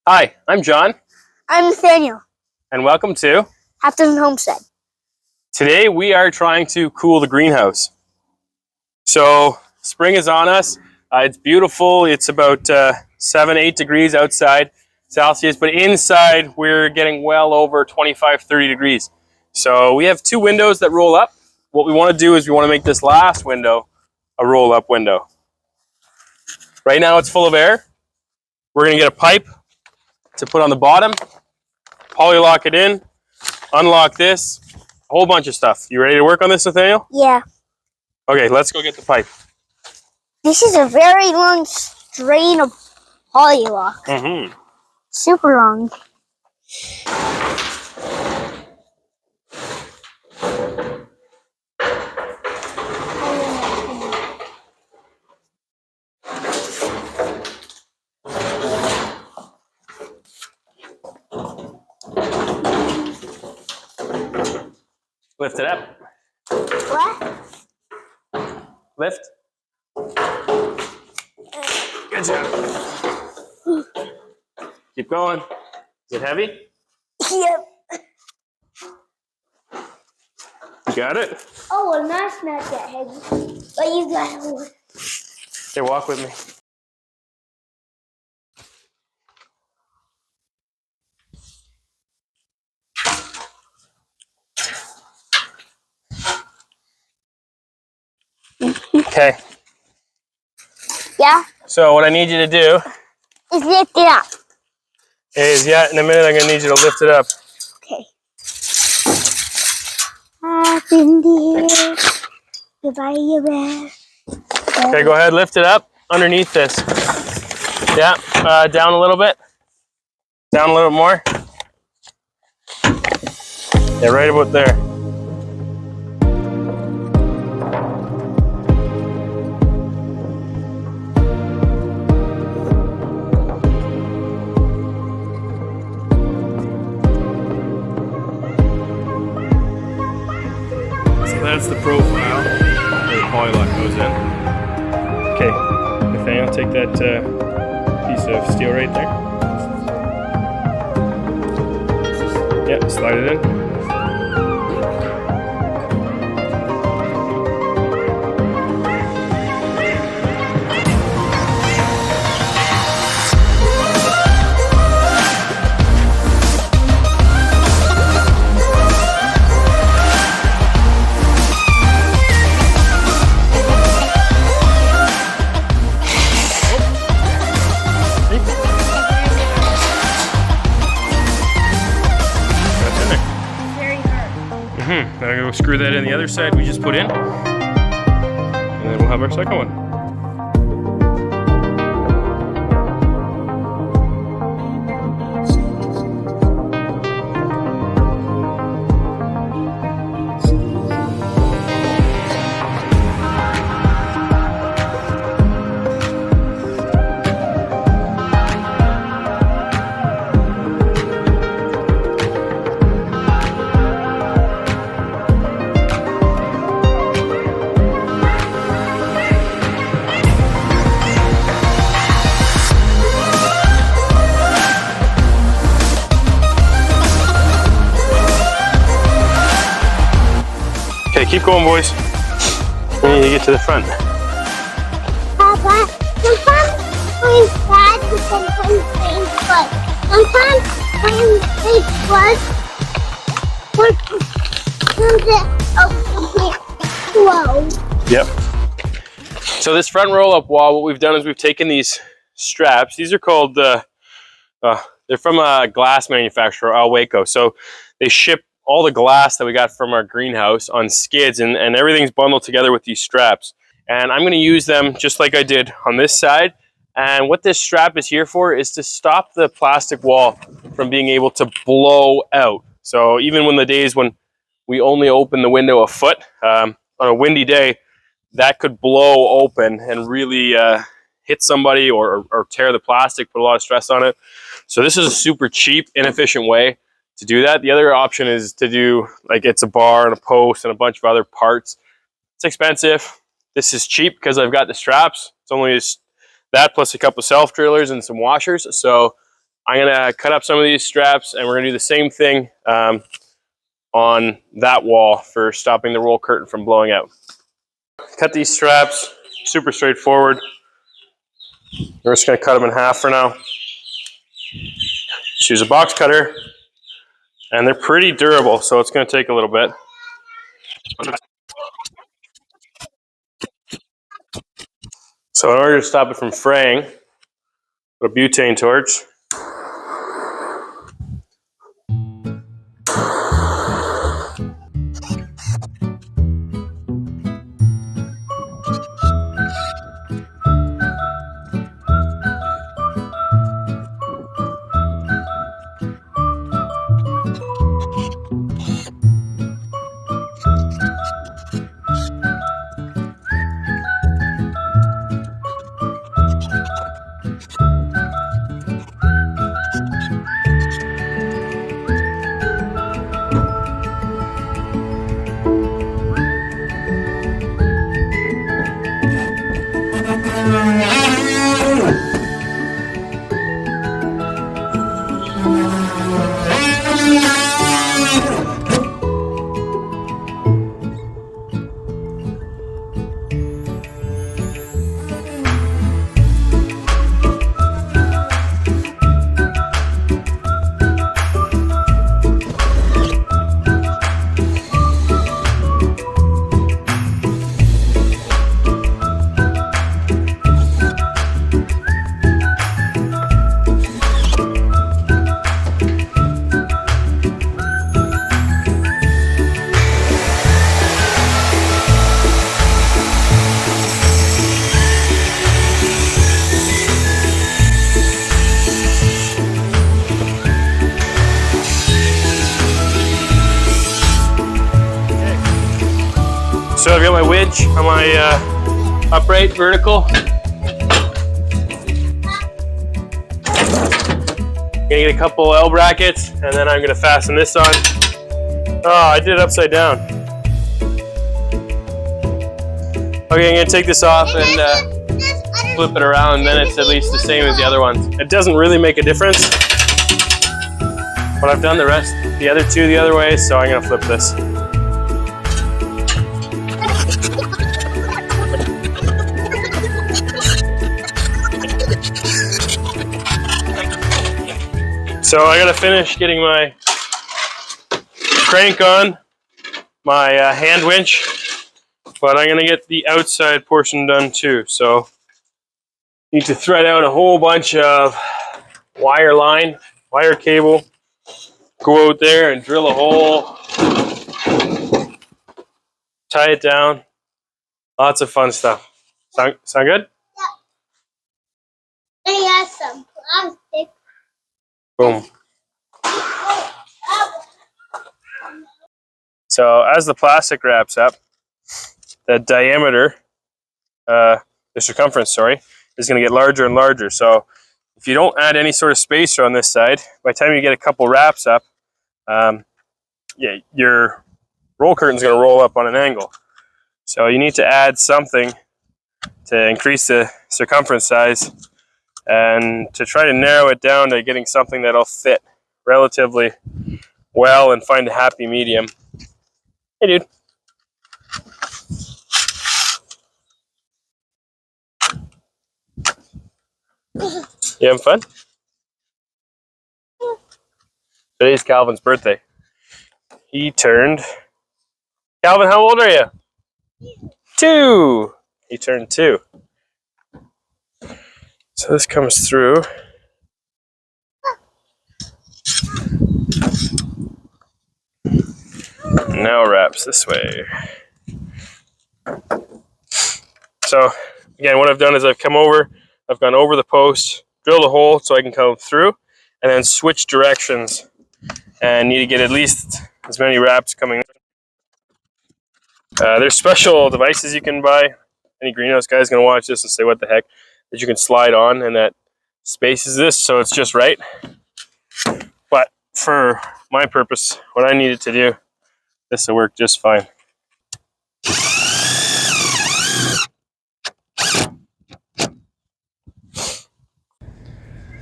Hi, I'm John. I'm Nathaniel. And welcome to Afternoon Homestead. Today we are trying to cool the greenhouse. So spring is on us. It's beautiful. It's about 7-8 degrees outside Celsius, but inside we're getting well over 25-30 degrees. So we have two windows that roll up. What we want to do is we want to make this last window a roll-up window. Right now it's full of air. We're going to get a pipe to put on the bottom, poly-lock it in, unlock this, a whole bunch of stuff. You ready to work on this, Nathaniel? Yeah. Okay, let's go get the pipe. This is a very long strain of polylock. Mm-hmm. Super long. Lift it up. What? Lift. Good job. Keep going. Is it heavy? Yep. You got it? Oh, well, that's not that heavy. But you got it. Okay, walk with me. Okay. Yeah? So what I need you to do Just lift it up. is, in a minute I'm going to need you to lift it up. Okay. Up in the air. Goodbye, your bear. Okay, go ahead, lift it up underneath this. Yeah, down a little bit. Down a little bit more. Yeah, right about there. So that's the profile where the polylock goes in. Okay, Nathaniel, take that piece of steel right there. Yep, slide it in. Now I'm going to screw that in the other side we just put in, and then we'll have our second one. Okay, keep going, boys. We need to get to the front. Papa, sometimes when sad, sometimes when fun. Sometimes when it's fun, whoa. Yep. So this front roll-up wall, what we've done is we've taken these straps. These are called, they're from a glass manufacturer, Waco. So they ship all the glass that we got from our greenhouse on skids, and everything's bundled together with these straps. And I'm going to use them just like I did on this side. And what this strap is here for is to stop the plastic wall from being able to blow out. So even when the days when we only open the window a foot, on a windy day, that could blow open and really hit somebody or tear the plastic, put a lot of stress on it. So this is a super cheap, inefficient way to do that. The other option is to do, like, it's a bar and a post and a bunch of other parts. It's expensive. This is cheap because I've got the straps. It's only that plus a couple self drillers and some washers. So I'm gonna cut up some of these straps, and we're gonna do the same thing on that wall for stopping the roll curtain from blowing out. Cut these straps, super straightforward. We're just gonna cut them in half for now. Just use a box cutter, and they're pretty durable, so it's gonna take a little bit. So in order to stop it from fraying, put a butane torch. So I've got my winch on my upright vertical. Gonna get a couple L brackets, and then I'm gonna fasten this on. Oh, I did it upside down. Okay, I'm gonna take this off and flip it around, and then it's at least the same as the other ones. It doesn't really make a difference, but I've done the other two the other way, so I'm gonna flip this. So I gotta finish getting my crank on, my hand winch, but I'm gonna get the outside portion done too. So need to thread out a whole bunch of wire cable, go out there and drill a hole, tie it down. Lots of fun stuff. Sound good? Yeah. I got some plastic. Boom. So as the plastic wraps up, the diameter, the circumference, is going to get larger and larger. So if you don't add any sort of spacer on this side, by the time you get a couple wraps up, your roll curtain is going to roll up on an angle. So you need to add something to increase the circumference size and to try to narrow it down to getting something that'll fit relatively well and find a happy medium. Hey, dude. You having fun? Today's Calvin's birthday. He turned... Calvin, how old are you? 2! He turned 2. So this comes through. Now wraps this way. So again, what I've done is I've gone over the post, drilled a hole so I can come through, and then switch directions. And need to get at least as many wraps coming. There's special devices you can buy. Any greenhouse guy is going to watch this and say, what the heck? That you can slide on, and that spaces this so it's just right. But for my purpose, what I needed to do, this will work just fine.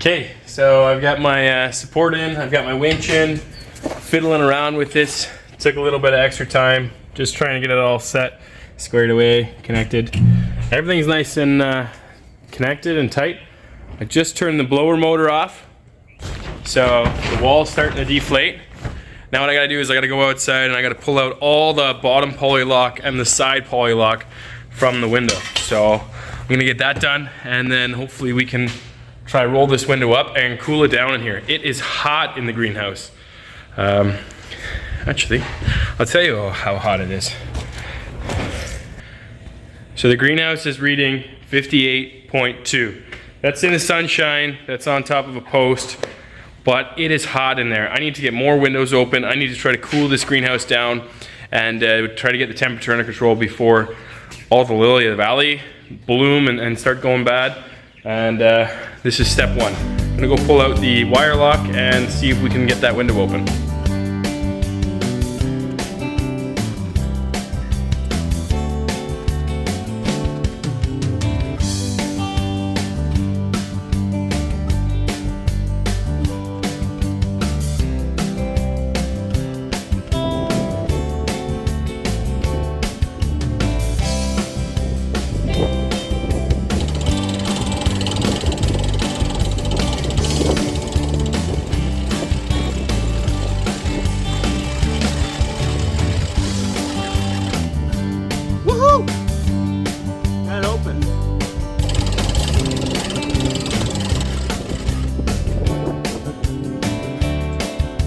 Okay, so I've got my support in, I've got my winch in, fiddling around with this. Took a little bit of extra time, just trying to get it all set, squared away, connected. Everything's nice and connected and tight. I just turned the blower motor off, so the wall's starting to deflate. Now what I gotta do is I gotta go outside and I gotta pull out all the bottom poly lock and the side poly lock from the window. So I'm gonna get that done, and then hopefully we can try roll this window up and cool it down in here. It is hot in the greenhouse. Actually, I'll tell you how hot it is. So the greenhouse is reading 58.2. That's in the sunshine, that's on top of a post, but it is hot in there. I need to get more windows open. I need to try to cool this greenhouse down and try to get the temperature under control before all the lily of the valley bloom and start going bad. And this is step one. I'm gonna go pull out the wire lock and see if we can get that window open.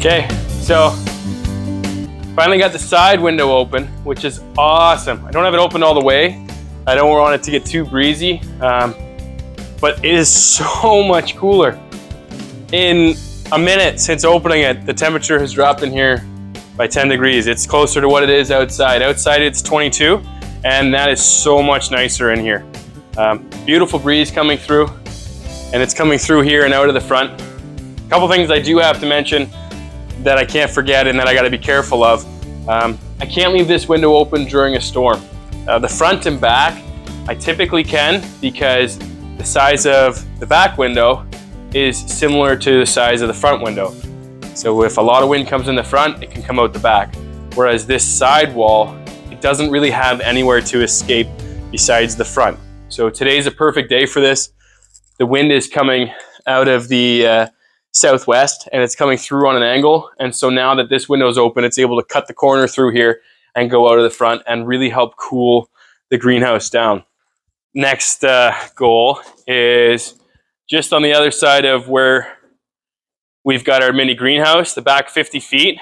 Okay, so finally got the side window open, which is awesome. I don't have it open all the way. I don't want it to get too breezy, but it is so much cooler. In a minute since opening it, the temperature has dropped in here by 10 degrees. It's closer to what it is outside. Outside it's 22, and that is so much nicer in here. Beautiful breeze coming through, and it's coming through here and out of the front. A couple things I do have to mention that I can't forget and that I gotta be careful of. I can't leave this window open during a storm. The front and back, I typically can, because the size of the back window is similar to the size of the front window. So if a lot of wind comes in the front, it can come out the back. Whereas this side wall, it doesn't really have anywhere to escape besides the front. So today's a perfect day for this. The wind is coming out of the southwest, and it's coming through on an angle, and so now that this window is open, it's able to cut the corner through here and go out of the front and really help cool the greenhouse down. Next goal is just on the other side of where we've got our mini greenhouse, the back 50 feet.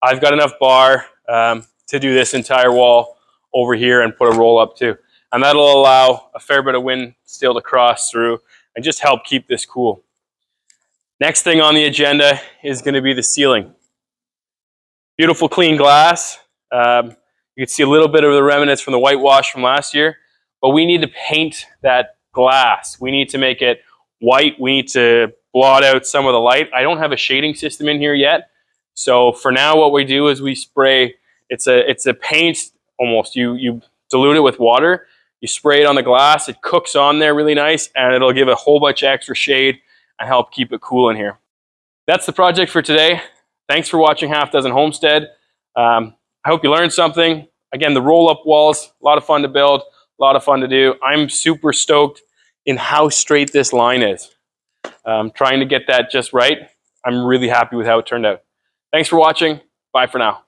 I've got enough bar to do this entire wall over here and put a roll up too, and that'll allow a fair bit of wind still to cross through and just help keep this cool. Next thing on the agenda is going to be the ceiling. Beautiful clean glass. You can see a little bit of the remnants from the whitewash from last year, but we need to paint that glass. We need to make it white. We need to blot out some of the light. I don't have a shading system in here yet. So for now, what we do is we spray, it's a paint almost. You dilute it with water. You spray it on the glass. It cooks on there really nice, and it'll give a whole bunch of extra shade and help keep it cool in here. That's the project for today. Thanks for watching Half Dozen Homestead. I hope you learned something. Again, the roll-up walls, a lot of fun to build, a lot of fun to do. I'm super stoked in how straight this line is. Trying to get that just right. I'm really happy with how it turned out. Thanks for watching. Bye for now.